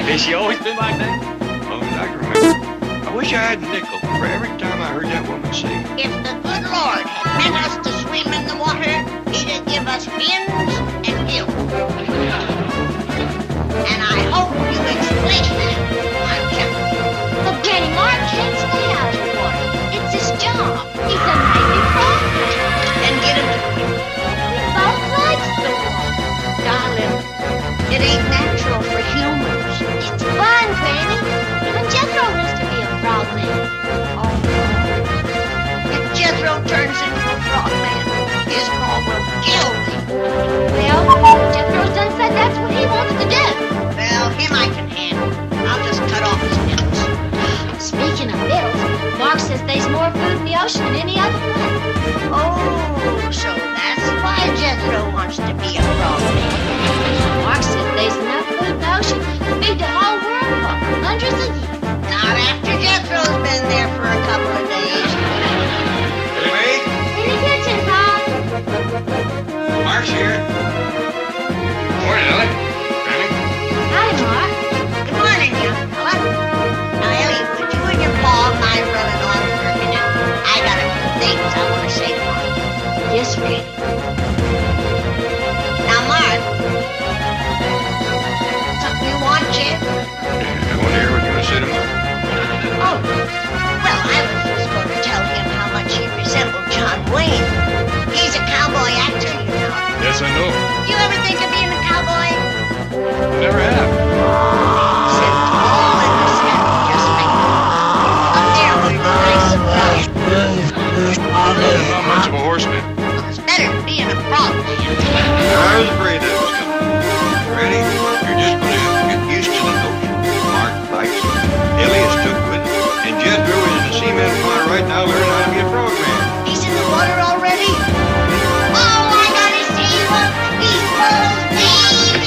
Has she always been like that? Long as I can remember. I wish I had a nickel for every time I heard that woman sing. If the good Lord had meant us to swim in the water, he'd have give us fins and gills. And I hope you explain that, Mark Jeffrey. But Granny, Mark can't stay out of the water. It's his job. He's a Navy frogman. Then get him to quit. He both likes the water. Darling, it ain't natural for humans. It's fun, Granny. Even Jethro used to be a frogman. Oh, if Jethro turns into a frogman, his mom will kill me. Well, Jethro's done said that's what he wants to do. Well, him I can handle. I'll just cut off his nose. Speaking of bills, Mark says there's more food in the ocean than any other planet. Oh, so that's why Jethro wants to be a frogman. Mark says there's enough food in the ocean to feed the whole world for hundreds of years. Not after Jethro's been there for a couple of days. Anyway, In the kitchen, Pop. Mark's here. Morning, Ellie. Granny. Hi, Mark. Good morning, young fella. Now, Ellie, would you and your pa mind running on for a minute? I got a few things I want to say to Mark. Yes, Granny. Now, Mark, something you want, Jim? I want to hear what you want to say to Mark. Oh, well, I was just going to tell him how much he resembled John Wayne. He's a cowboy actor, you know. Yes, I know. You ever think of being a cowboy? Never have. Sit tall in the saddle, just like me. Up there where the nice and bright. I'm not much of a horseman. Well, it's better than being a frogman. I was afraid that was coming. Ready? You're just going to have to get used to the notion. Mark likes it. Ellie is took with it. And Jethro is in the cement pond right now learning how to be a frogman. He's in the water already? Oh, I gotta see what he calls baby.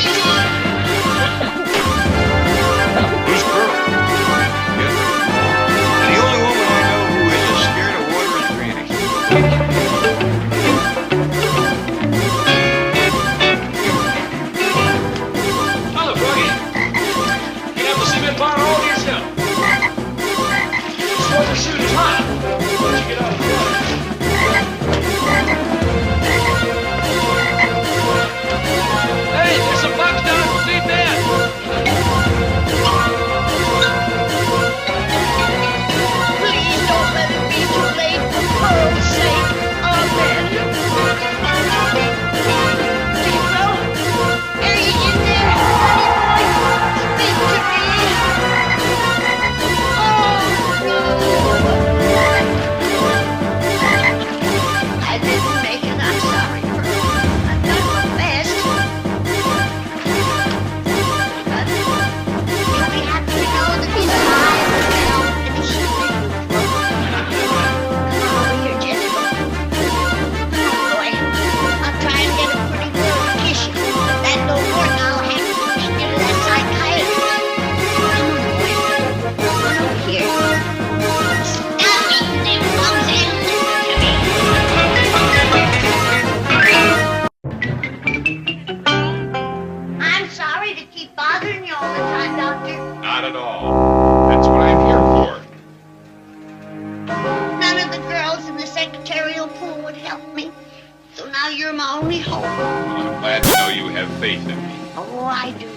Who's Pearl? Jethro. And the only woman I know who is as scared of water as Granny. Hello, Froggy. You have the cement pond all to yourself. This water shoot is hot. Why don't you get out of the water? Hey, there's some bucks down at the deep end. Please don't let it be too late for Pearl's sake. Amen. Jethro, are you in there? Honey boy, speak to me. Oh, no. I didn't make it. I'm sorry, Pearl. I've done my best. But you'll be happy to know that he's alive and well, and he's sleeping. Come on over here, Jethro. Come on, boy. I'll try and get a pretty girl to kiss you. If that don't work, I'll have to take you to that psychiatrist. Come on, boy. Come on over here. Stop eating them bums and listen to me. I'm sorry to keep bothering you all the time, Doctor. Not at all. That's what I'm here for. None of the girls in the secretarial pool would help me. So now you're my only hope. Well, I'm glad to know you have faith in me. Oh, I do.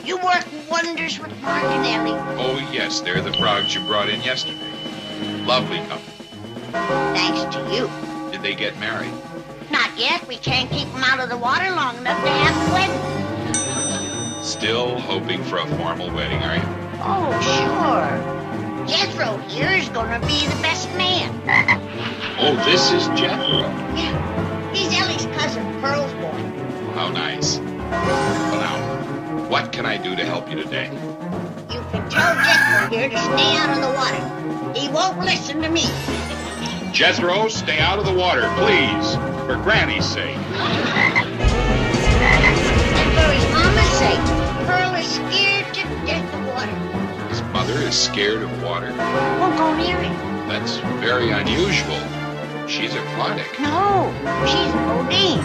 You work wonders with Mark and Ellie. Oh, yes, they're the frogs you brought in yesterday. Lovely couple. Thanks to you. Did they get married? Not yet. We can't keep them out of the water long enough to have a wedding. Still hoping for a formal wedding, are you? Oh, sure. Jethro here is gonna be the best man. Oh, this is Jethro. Yeah. He's Ellie's cousin, Pearl's boy. How nice. Well, now, what can I do to help you today? You can tell Jethro here to stay out of the water. He won't listen to me. Jethro, stay out of the water, please. For Granny's sake. And for his mama's sake, Pearl is scared to death of water. His mother is scared of water. Won't go near him. That's very unusual. She's aquatic. No, she's Modine.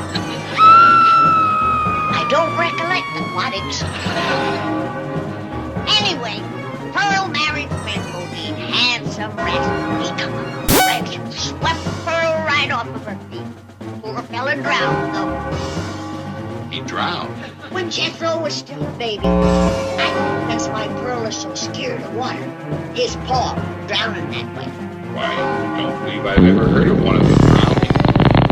I don't recollect aquatics. Anyway, Pearl married Fred Bodine, handsome rascal. He come up fresh and swept Pearl right off of her feet. Poor fella drowned, though. He drowned. When Jethro was still a baby, I think that's why Pearl is so scared of water. His paw drowning that way. Why, I don't believe I've ever heard of one of them drowning.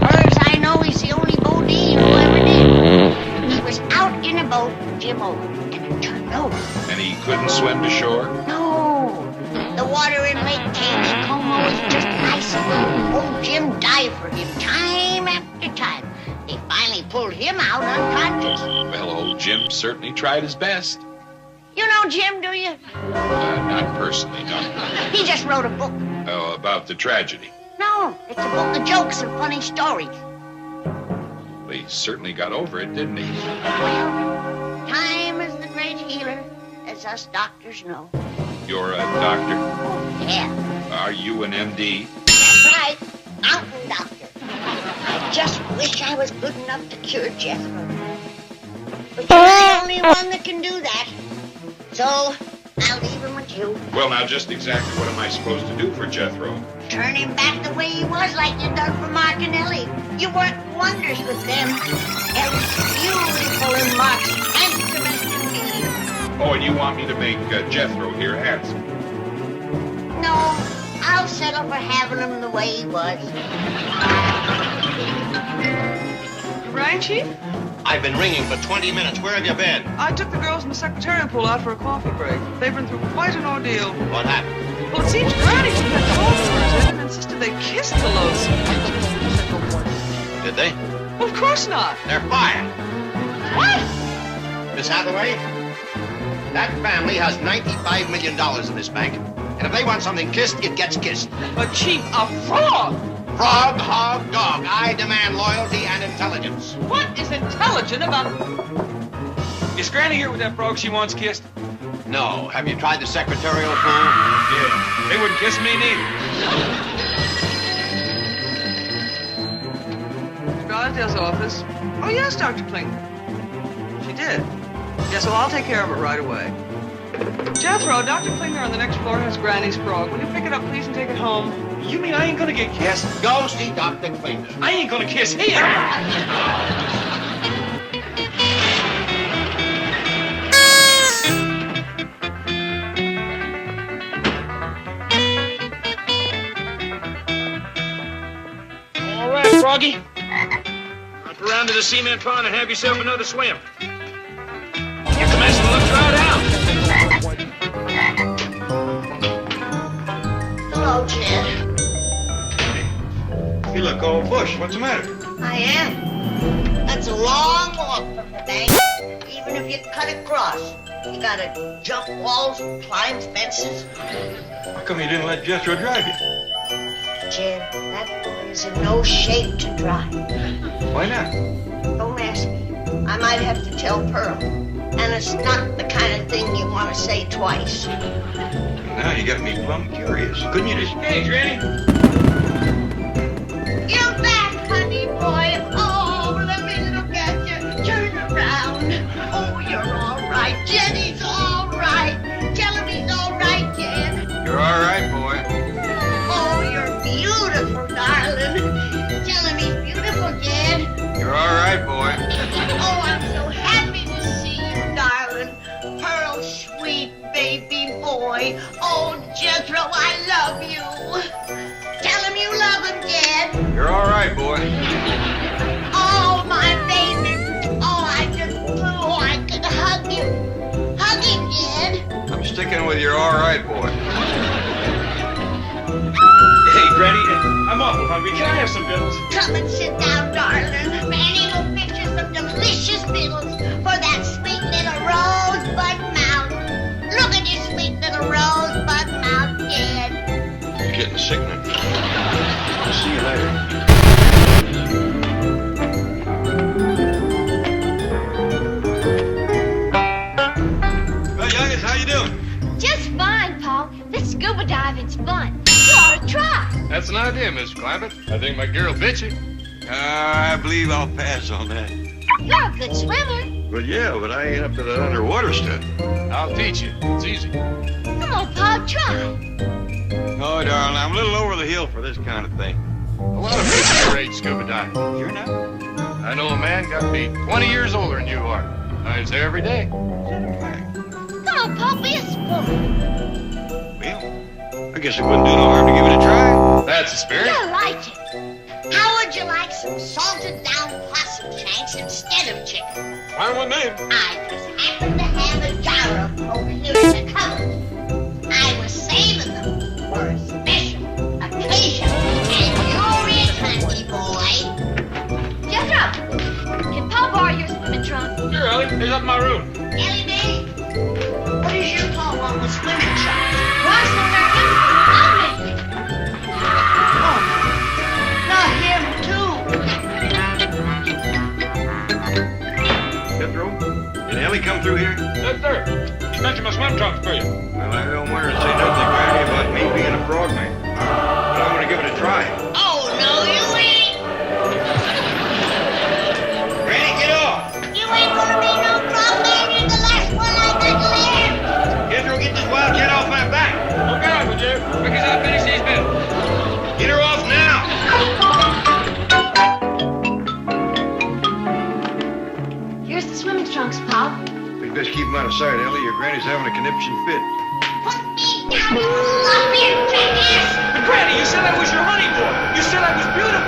Far as I know, he's the only Bodine who ever did. He was out in a boat with Jim over, and it turned over. And he couldn't swim to shore? No, the water in Lake Taneycomo was just icy. Old Jim died for him time after time. They finally pulled him out unconscious. Well, old Jim certainly tried his best. You know Jim, do you? Not personally, no. He just wrote a book. Oh, about the tragedy. No, it's a book of jokes and funny stories. Well, he certainly got over it, didn't he? Well, time is the great healer, as us doctors know. You're a doctor? Yeah, Are you an MD? that's right. Mountain doctor. I just wish I was good enough to cure Jethro. But you're the only one that can do that. So, I'll leave him with you. Well, now, just exactly what am I supposed to do for Jethro? Turn him back the way he was, like you done for Mark and Ellie. You worked wonders with them. Ellie's beautiful and Mark's handsome as can be. Oh, and you want me to make Jethro here handsome? No, I'll settle for having him the way he was. Right, Chief? I've been ringing for 20 minutes. Where have you been? I took the girls in the secretarial pool out for a coffee break. They've been through quite an ordeal. What happened? Well, it seems Granny took that call for us and insisted they kissed the loathsome. Did they? Well, of course not. They're fired. What? Miss Hathaway, that family has $95 million in this bank. And if they want something kissed, it gets kissed. But, Chief, a frog! Frog, hog, dog. I demand loyalty and intelligence. What is intelligent about... Is Granny here with that frog she wants kissed? No. Have you tried the secretarial pool? Yeah. They wouldn't kiss me neither. Drysdale's office. Oh, yes, Dr. Kling. She did. Yes, well, I'll take care of it right away. Jethro, Dr. Klinger on the next floor has Granny's frog. Will you pick it up, please, and take it home? You mean I ain't gonna get kissed? Go see Dr. Klinger. I ain't gonna kiss here. All right, Froggy. Hop around to the cement pond and have yourself another swim. Get the mess and look right out. Hello, Jed. You look all bush. What's the matter? I am. That's a long walk from the bank. Even if you cut across, you gotta jump walls and climb fences. How come you didn't let Jethro drive you? Jed, that boy is in no shape to drive. Why not? Don't ask me. I might have to tell Pearl. And it's not the kind of thing you want to say twice. Now you got me plumb curious. Couldn't you just... Hey, Granny. You're back, honey boy. Oh, let me look at you. Turn around. Oh, you're all right. Jenny's all right. Tell him he's all right, Jen. You're all right, boy. Oh, you're beautiful, darling. Tell him he's beautiful, Jen. You're all right, boy. Oh, I'm so happy to see you, darling. Pearl, sweet baby boy. Oh, Jethro, I love you. Tell him you love him, Jed. You're all right, boy. Oh, my baby. Oh, I could hug you. Hug him, Jed. I'm sticking with your all right, boy. Hey, Granny. I'm awful hungry. Can I have some vittles? Come and sit down, darling. Granny will fix you some delicious vittles for that sweet little rosebud mouth. Look at your sweet little rosebud mouth, Jed. You're getting sickening. I'll see you later. Well, youngest, how you doing? Just fine, Paul. This scuba diving's fun. You ought to try. That's an idea, Miss Clampett. I think my girl bit you. I believe I'll pass on that. You're a good swimmer. Well, yeah, but I ain't up to that underwater stuff. I'll teach you. It's easy. Come on, Pa, try. Oh, darling, I'm a little over the hill for this kind of thing. A lot of people are age scuba diving. You're not? I know a man got to be 20 years older than you are. Dives there every day. Come on, Pa, be a sport. Well, I guess it wouldn't do no harm to give it a try. That's the spirit. You'll like it. How would you like some salted down possum shanks instead of chicken? Fine with me. I just happened to have a jar of them over here in the cupboard. I was saving them for a special occasion. And you're in, honey boy. Jethro, can Pa borrow your swimming trunks? Sure, Ellie. Here's up in my room. Ellie B, what does your pa want with swimming trunks? Rocks on their hips. Oh, not him too. Jethro, did Ellie come through here? Yes, sir. She mentioned my swim trunks for you. Well, I don't want her to say nothing, Granny, about me being a frogman. But I'm going to give it a try. Oh, no, you ain't. Granny, get off! You ain't gonna be no frogman. You're the last one I got left. Jethro, get this wildcat off my back! Look out, would you? Quick as I finish these men. Get her off now! Here's the swimming trunks, Pa. We'd best keep them out of sight, Ellie. Your granny's having a conniption fit. Put me down, you sloppy jackass. Granny, you said I was your honey boy. You said I was beautiful.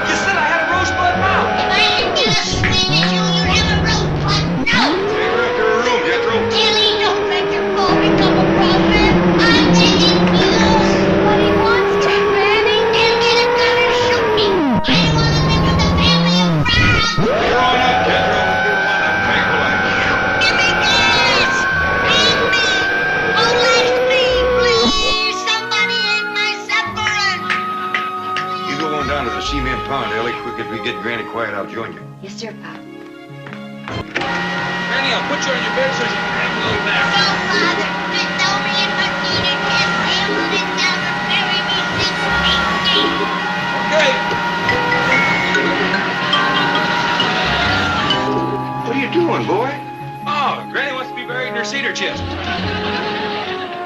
You said I had a rosebud mouth. If I didn't get as sweet as you, you'd have a rosebud nose. Take her up to her room, Jethro. Ellie, don't let your pa become a frogman. I'm begging you. But he wants to, Granny. Then get a gun and shoot me. I want to live with a family of frogs. You're on up, Jethro. Give him one of them tranquilizers. Give me gas! Feed me! Molest me, please! Somebody ate my supper and... You go on down to the cement pond, Ellie. Quick as we get Granny quiet, I'll join you. Yes, sir, Pa. Granny, I'll put you on your bed so you can hang a little No, back. Father! Bend over in my feeder tent, hammer it down and bury me 6 feet deep! Okay. What are you doing, boy? Oh, Granny wants to be buried in her cedar chest.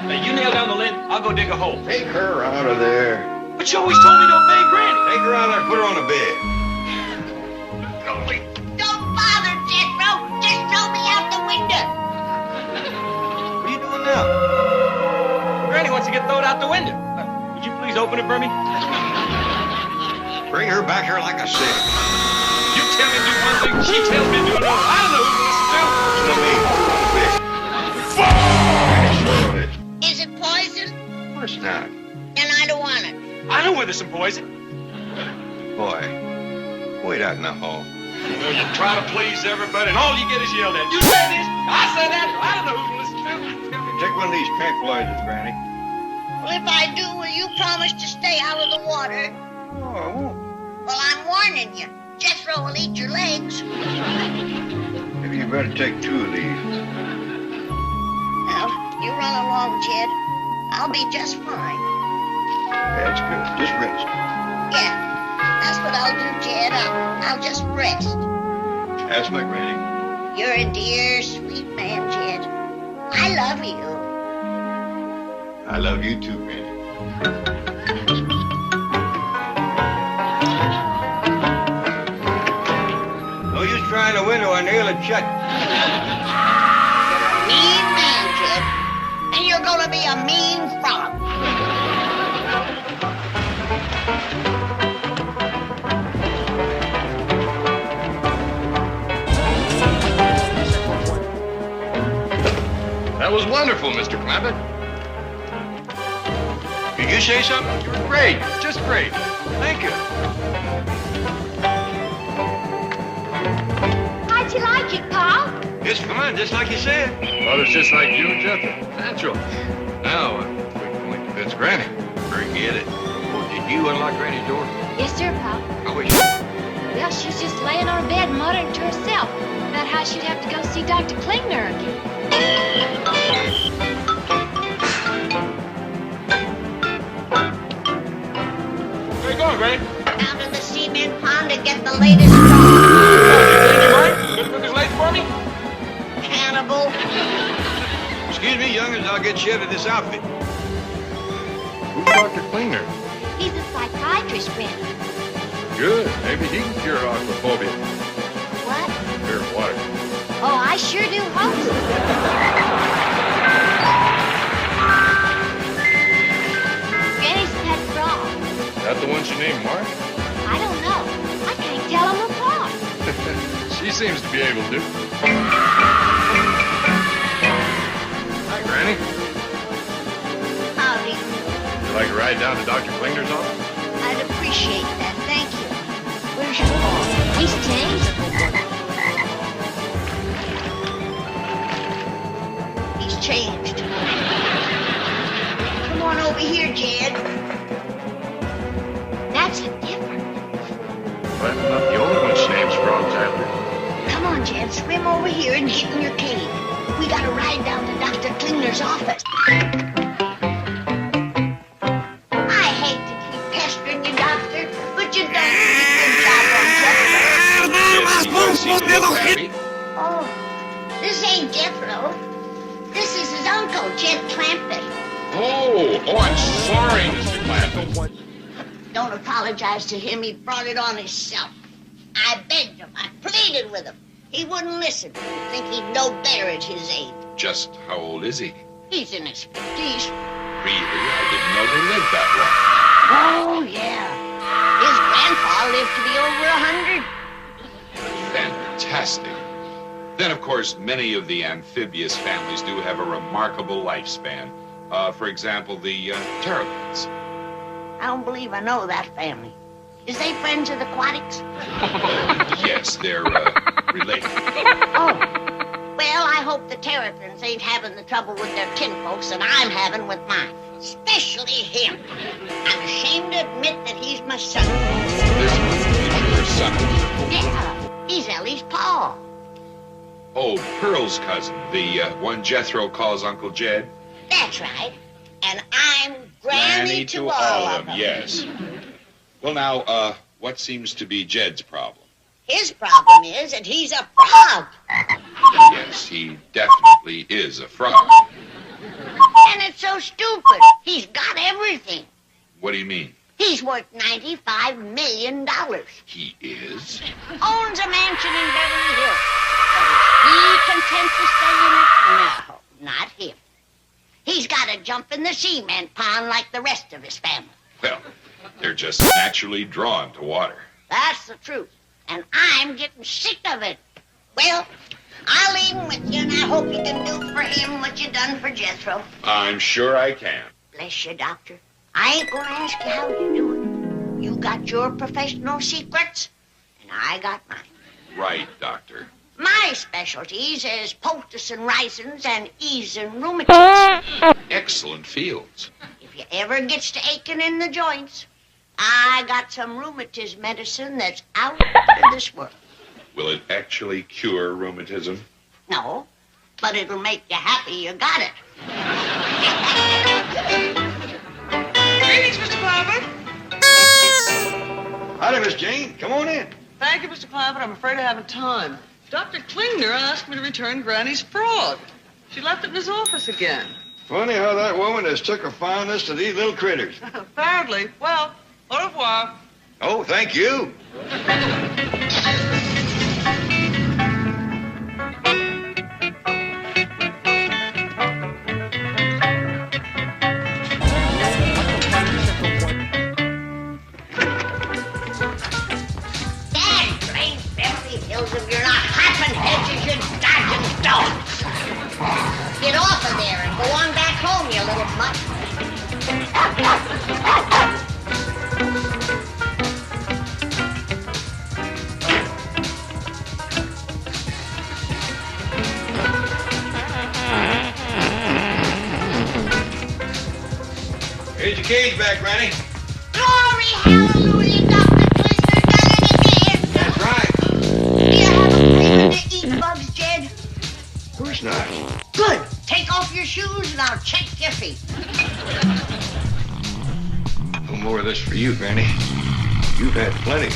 Now, you nail down the lid, I'll go dig a hole. Take her out of there. But you always told me to obey Granny. Take her out there and put her on the bed. Don't bother, Jethro! Just throw me out the window! What are you doing now? Granny wants to get thrown out the window. Would you please open it for me? Bring her back here like I said. You tell me to do one thing, she tells me to do another. I don't know who to listen to. To me. Is it poison? Of course not. Then I don't want it. I know where there's some poison. Boy, wait out in the hall. Well, you try to please everybody, and all you get is yelled at. You say this, I say that. I don't know who to listen to. Take one of these tranquilizers, Granny. Well, if I do, will you promise to stay out of the water? Oh, I won't. Well, I'm warning you. Jethro will eat your legs. Maybe you better take 2 of these. Well, you run along, Jed. I'll be just fine. That's good. Just rest. Yeah, that's what I'll do, Jed. I'll just rest. That's my Granny. You're a dear, sweet man, Jed. I love you. I love you too, Granny. No use trying the window. I nail it shut. Mean man, Jed. And you're gonna be a mean frog. That was wonderful, Mr. Clampett. Did you say something? You were great. Just great. Thank you. How'd you like it, Pa? It's fun, just like you said. Well, it's just like you and Jethro. Natural. Now, we can point to this Granny. Forget it. Oh, did you unlock Granny's door? Yes, sir, Pa. I wish. Well, she's just laying on her bed muttering to herself about how she'd have to go see Dr. Klingner again. Where you going, Granny? Down to the cement pond to get the latest frog. You change your mind? Gonna cook his legs for me? Excuse me, young'uns, I'll get you out of this outfit. Who's Dr. Klinger? He's a psychiatrist, Granny. Good. Maybe he can cure aquaphobia. What? Fear of water. Oh, I sure do hope so. Granny's pet frog. Is that the one she named Mark? I don't know. I can't tell them apart. She seems to be able to. Hi, Granny. Howdy. Would you like a ride down to Dr. Klinger's office? I'd appreciate that. Thank you. Where's your ball? He's changed. He's changed. Come on over here, Jed. That's a different. Well, I'm not the only one she names frogs after. Come on, Jed. Swim over here and get in your cave. We got to ride down to Dr. Klinger's office. I hate to keep pestering you, Doctor, but you've done a pretty good job on Jethro. Yes, he does seem a little happy. Oh, this ain't Jethro. This is his uncle, Jed Clampett. Oh, I'm sorry, Mr. Clampett. Don't apologize to him. He brought it on himself. I begged him. I pleaded with him. He wouldn't listen. You'd think he'd know better at his age. Just how old is he? He's in his 50s. Really? I didn't know they lived that Oh, yeah. His grandpa lived to be over 100. long. Fantastic. Then, of course, many of the amphibious families do have a remarkable lifespan. For example, the terrapins. I don't believe I know that family. Is they friends of the aquatics? Yes, they're related. Oh. Well, I hope the terrapins ain't having the trouble with their kinfolks that I'm having with mine. Especially him. I'm ashamed to admit that he's my son. This is your son. Yeah, he's Ellie's pa. Oh, Pearl's cousin, the one Jethro calls Uncle Jed. That's right. And I'm Granny to all of them. Yes. Well, now, what seems to be Jed's problem? His problem is that he's a frog. Yes, he definitely is a frog. And it's so stupid. He's got everything. What do you mean? He's worth $95 million. He is? Owns a mansion in Beverly Hills. But is he content to stay in it? No, not him. He's got to jump in the cement pond like the rest of his family. Well, they're just naturally drawn to water. That's the truth. And I'm getting sick of it. Well, I'll leave him with you, and I hope you can do for him what you done for Jethro. I'm sure I can. Bless you, Doctor. I ain't gonna ask you how you're doing. You got your professional secrets, and I got mine. Right, Doctor. My specialties is poultice and risins and easing rheumatism. Excellent fields. If you ever gets to aching in the joints, I got some rheumatism medicine that's out of this world. Will it actually cure rheumatism? No, but it'll make you happy you got it. Greetings, Mr. Clampett. Howdy, Miss Jane. Come on in. Thank you, Mr. Clampett. I'm afraid I haven't time. Dr. Klinger asked me to return Granny's frog. She left it in his office again. Funny how that woman has took a fondness to these little critters. Apparently. Well, au revoir. Oh, thank you. Dad, blame Beverly Hills if you're not hopping hedges, you're dodging dogs. Get off of there and go on back home, you little mutt. Here's your cage back, Granny. Glory, hallelujah, Dr. Klinger done it again. That's right. Do you have a craving to eat bugs, Jed? Of course not. Good. Take off your shoes and I'll check your feet. No more of this for you, Granny. You've had plenty.